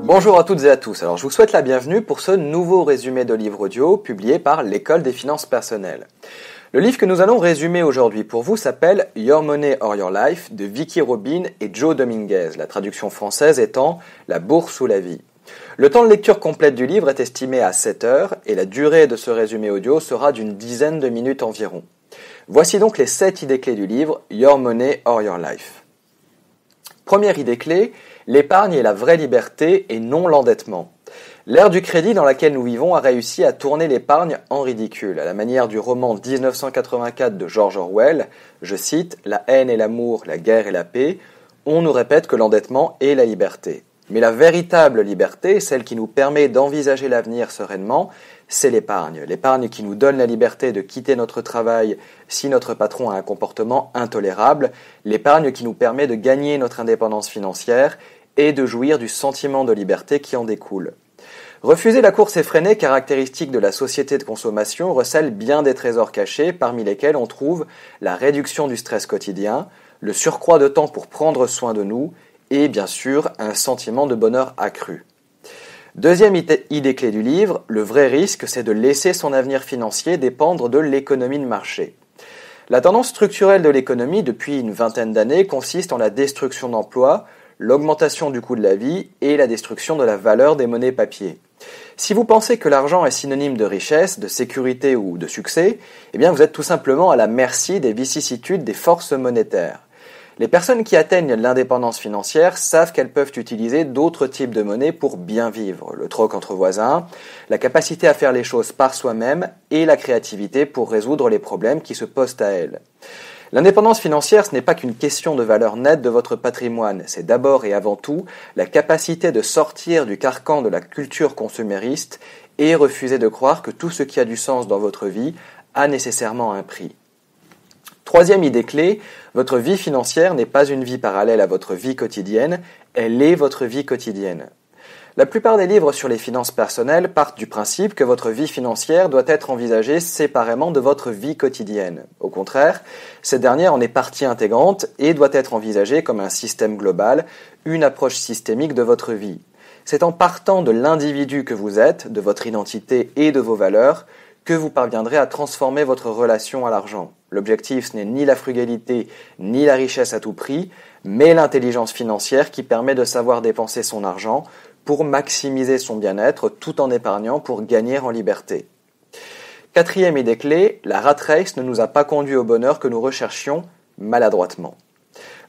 Bonjour à toutes et à tous. Alors, je vous souhaite la bienvenue pour ce nouveau résumé de livre audio publié par l'École des finances personnelles. Le livre que nous allons résumer aujourd'hui pour vous s'appelle Your Money or Your Life de Vicki Robin et Joe Dominguez, la traduction française étant La bourse ou la vie. Le temps de lecture complète du livre est estimé à 7 heures et la durée de ce résumé audio sera d'une dizaine de minutes environ. Voici donc les 7 idées clés du livre Your Money or Your Life. Première idée clé, l'épargne est la vraie liberté et non l'endettement. L'ère du crédit dans laquelle nous vivons a réussi à tourner l'épargne en ridicule, à la manière du roman 1984 de George Orwell, je cite « La haine et l'amour, la guerre et la paix », on nous répète que l'endettement est la liberté. Mais la véritable liberté, celle qui nous permet d'envisager l'avenir sereinement, c'est l'épargne. L'épargne qui nous donne la liberté de quitter notre travail si notre patron a un comportement intolérable, l'épargne qui nous permet de gagner notre indépendance financière et de jouir du sentiment de liberté qui en découle. Refuser la course effrénée caractéristique de la société de consommation recèle bien des trésors cachés parmi lesquels on trouve la réduction du stress quotidien, le surcroît de temps pour prendre soin de nous et bien sûr un sentiment de bonheur accru. Deuxième idée clé du livre, le vrai risque c'est de laisser son avenir financier dépendre de l'économie de marché. La tendance structurelle de l'économie depuis une vingtaine d'années consiste en la destruction d'emplois, l'augmentation du coût de la vie et la destruction de la valeur des monnaies papier. Si vous pensez que l'argent est synonyme de richesse, de sécurité ou de succès, eh bien vous êtes tout simplement à la merci des vicissitudes des forces monétaires. Les personnes qui atteignent l'indépendance financière savent qu'elles peuvent utiliser d'autres types de monnaies pour bien vivre, le troc entre voisins, la capacité à faire les choses par soi-même et la créativité pour résoudre les problèmes qui se posent à elles. L'indépendance financière, ce n'est pas qu'une question de valeur nette de votre patrimoine, c'est d'abord et avant tout la capacité de sortir du carcan de la culture consumériste et refuser de croire que tout ce qui a du sens dans votre vie a nécessairement un prix. Troisième idée clé, votre vie financière n'est pas une vie parallèle à votre vie quotidienne, elle est votre vie quotidienne. La plupart des livres sur les finances personnelles partent du principe que votre vie financière doit être envisagée séparément de votre vie quotidienne. Au contraire, cette dernière en est partie intégrante et doit être envisagée comme un système global, une approche systémique de votre vie. C'est en partant de l'individu que vous êtes, de votre identité et de vos valeurs, que vous parviendrez à transformer votre relation à l'argent. L'objectif, ce n'est ni la frugalité, ni la richesse à tout prix, mais l'intelligence financière qui permet de savoir dépenser son argent pour maximiser son bien-être tout en épargnant pour gagner en liberté. Quatrième idée clé, la rat race ne nous a pas conduit au bonheur que nous recherchions maladroitement.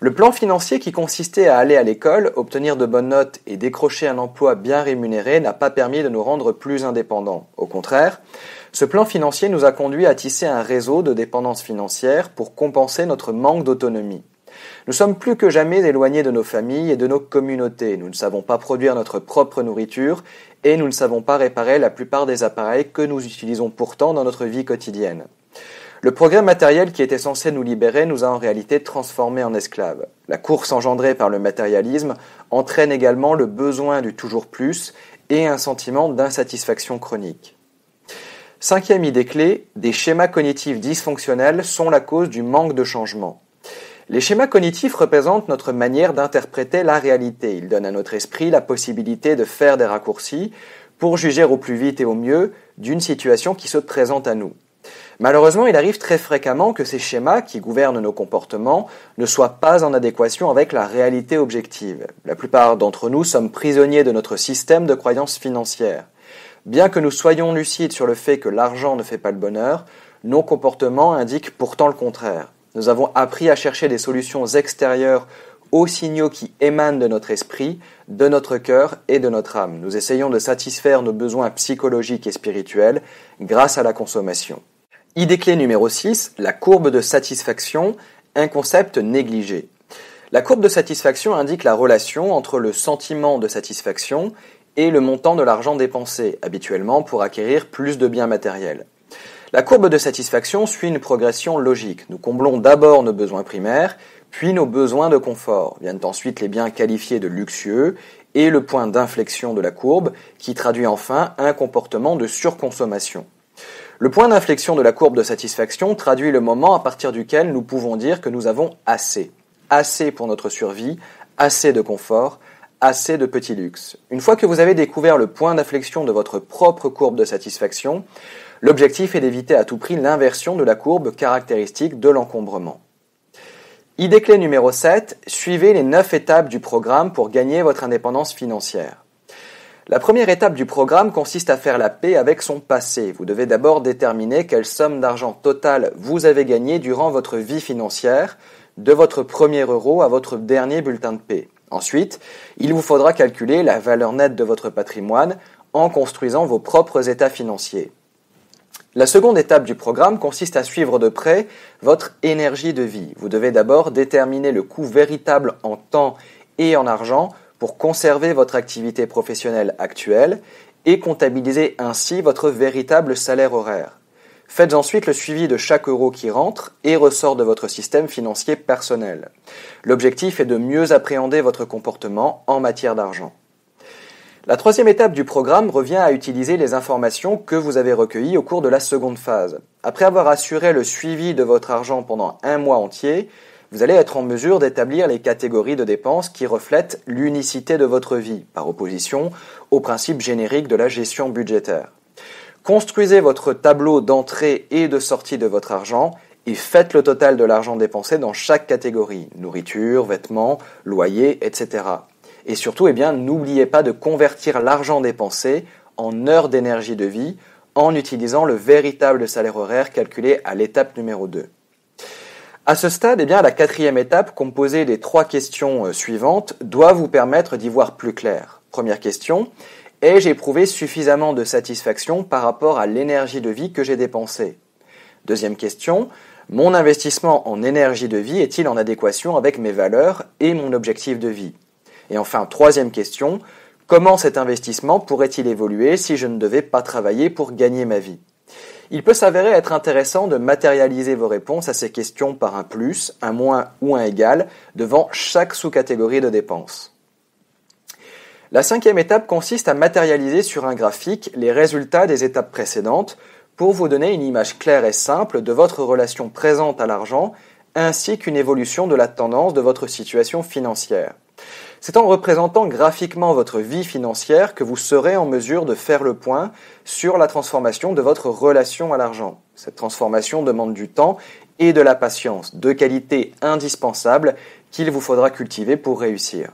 Le plan financier qui consistait à aller à l'école, obtenir de bonnes notes et décrocher un emploi bien rémunéré n'a pas permis de nous rendre plus indépendants. Au contraire, ce plan financier nous a conduit à tisser un réseau de dépendance financière pour compenser notre manque d'autonomie. Nous sommes plus que jamais éloignés de nos familles et de nos communautés. Nous ne savons pas produire notre propre nourriture et nous ne savons pas réparer la plupart des appareils que nous utilisons pourtant dans notre vie quotidienne. Le progrès matériel qui était censé nous libérer nous a en réalité transformés en esclaves. La course engendrée par le matérialisme entraîne également le besoin du toujours plus et un sentiment d'insatisfaction chronique. Cinquième idée clé, des schémas cognitifs dysfonctionnels sont la cause du manque de changement. Les schémas cognitifs représentent notre manière d'interpréter la réalité. Ils donnent à notre esprit la possibilité de faire des raccourcis pour juger au plus vite et au mieux d'une situation qui se présente à nous. Malheureusement, il arrive très fréquemment que ces schémas qui gouvernent nos comportements ne soient pas en adéquation avec la réalité objective. La plupart d'entre nous sommes prisonniers de notre système de croyances financières. Bien que nous soyons lucides sur le fait que l'argent ne fait pas le bonheur, nos comportements indiquent pourtant le contraire. Nous avons appris à chercher des solutions extérieures aux signaux qui émanent de notre esprit, de notre cœur et de notre âme. Nous essayons de satisfaire nos besoins psychologiques et spirituels grâce à la consommation. Idée clé numéro 6, la courbe de satisfaction, un concept négligé. La courbe de satisfaction indique la relation entre le sentiment de satisfaction et le montant de l'argent dépensé, habituellement pour acquérir plus de biens matériels. La courbe de satisfaction suit une progression logique. Nous comblons d'abord nos besoins primaires, puis nos besoins de confort. Viennent ensuite les biens qualifiés de luxueux et le point d'inflexion de la courbe qui traduit enfin un comportement de surconsommation. Le point d'inflexion de la courbe de satisfaction traduit le moment à partir duquel nous pouvons dire que nous avons assez. Assez pour notre survie, assez de confort, assez de petits luxes. Une fois que vous avez découvert le point d'inflexion de votre propre courbe de satisfaction, l'objectif est d'éviter à tout prix l'inversion de la courbe caractéristique de l'encombrement. Idée clé numéro 7, suivez les 9 étapes du programme pour gagner votre indépendance financière. La première étape du programme consiste à faire la paix avec son passé. Vous devez d'abord déterminer quelle somme d'argent totale vous avez gagné durant votre vie financière, de votre premier euro à votre dernier bulletin de paie. Ensuite, il vous faudra calculer la valeur nette de votre patrimoine en construisant vos propres états financiers. La seconde étape du programme consiste à suivre de près votre énergie de vie. Vous devez d'abord déterminer le coût véritable en temps et en argent pour conserver votre activité professionnelle actuelle et comptabiliser ainsi votre véritable salaire horaire. Faites ensuite le suivi de chaque euro qui rentre et ressort de votre système financier personnel. L'objectif est de mieux appréhender votre comportement en matière d'argent. La troisième étape du programme revient à utiliser les informations que vous avez recueillies au cours de la seconde phase. Après avoir assuré le suivi de votre argent pendant un mois entier, vous allez être en mesure d'établir les catégories de dépenses qui reflètent l'unicité de votre vie, par opposition au principe générique de la gestion budgétaire. Construisez votre tableau d'entrée et de sortie de votre argent et faites le total de l'argent dépensé dans chaque catégorie, nourriture, vêtements, loyer, etc. Et surtout, n'oubliez pas de convertir l'argent dépensé en heures d'énergie de vie en utilisant le véritable salaire horaire calculé à l'étape numéro 2. À ce stade, la quatrième étape, composée des 3 questions suivantes, doit vous permettre d'y voir plus clair. Première question, ai-je éprouvé suffisamment de satisfaction par rapport à l'énergie de vie que j'ai dépensée? Deuxième question, mon investissement en énergie de vie est-il en adéquation avec mes valeurs et mon objectif de vie? Et enfin, troisième question, comment cet investissement pourrait-il évoluer si je ne devais pas travailler pour gagner ma vie? Il peut s'avérer être intéressant de matérialiser vos réponses à ces questions par un plus, un moins ou un égal devant chaque sous-catégorie de dépenses. La cinquième étape consiste à matérialiser sur un graphique les résultats des étapes précédentes pour vous donner une image claire et simple de votre relation présente à l'argent ainsi qu'une évolution de la tendance de votre situation financière. C'est en représentant graphiquement votre vie financière que vous serez en mesure de faire le point sur la transformation de votre relation à l'argent. Cette transformation demande du temps et de la patience, 2 qualités indispensables qu'il vous faudra cultiver pour réussir.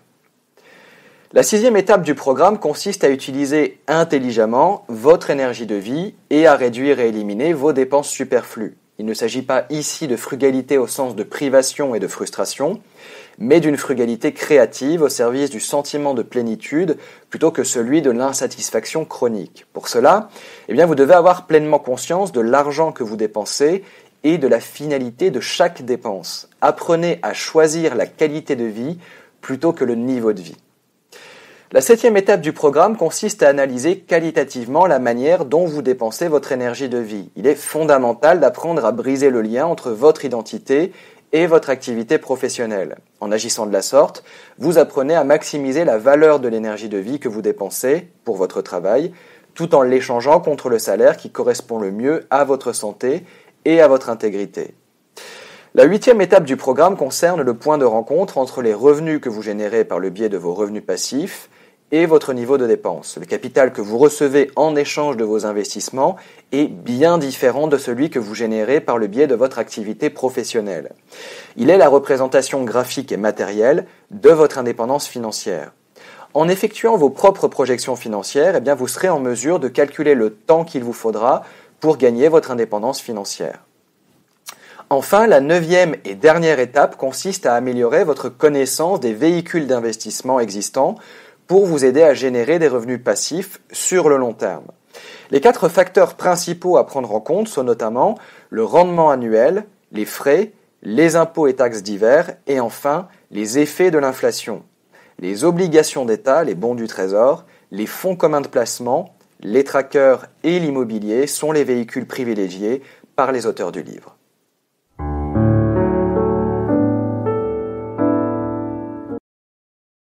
La 6e étape du programme consiste à utiliser intelligemment votre énergie de vie et à réduire et éliminer vos dépenses superflues. Il ne s'agit pas ici de frugalité au sens de privation et de frustration, mais d'une frugalité créative au service du sentiment de plénitude plutôt que celui de l'insatisfaction chronique. Pour cela, vous devez avoir pleinement conscience de l'argent que vous dépensez et de la finalité de chaque dépense. Apprenez à choisir la qualité de vie plutôt que le niveau de vie. La 7e étape du programme consiste à analyser qualitativement la manière dont vous dépensez votre énergie de vie. Il est fondamental d'apprendre à briser le lien entre votre identité et votre activité professionnelle. En agissant de la sorte, vous apprenez à maximiser la valeur de l'énergie de vie que vous dépensez pour votre travail, tout en l'échangeant contre le salaire qui correspond le mieux à votre santé et à votre intégrité. La 8e étape du programme concerne le point de rencontre entre les revenus que vous générez par le biais de vos revenus passifs et votre niveau de dépense. Le capital que vous recevez en échange de vos investissements est bien différent de celui que vous générez par le biais de votre activité professionnelle. Il est la représentation graphique et matérielle de votre indépendance financière. En effectuant vos propres projections financières, vous serez en mesure de calculer le temps qu'il vous faudra pour gagner votre indépendance financière. Enfin, la 9e et dernière étape consiste à améliorer votre connaissance des véhicules d'investissement existants pour vous aider à générer des revenus passifs sur le long terme. Les 4 facteurs principaux à prendre en compte sont notamment le rendement annuel, les frais, les impôts et taxes divers et enfin les effets de l'inflation. Les obligations d'État, les bons du Trésor, les fonds communs de placement, les trackers et l'immobilier sont les véhicules privilégiés par les auteurs du livre.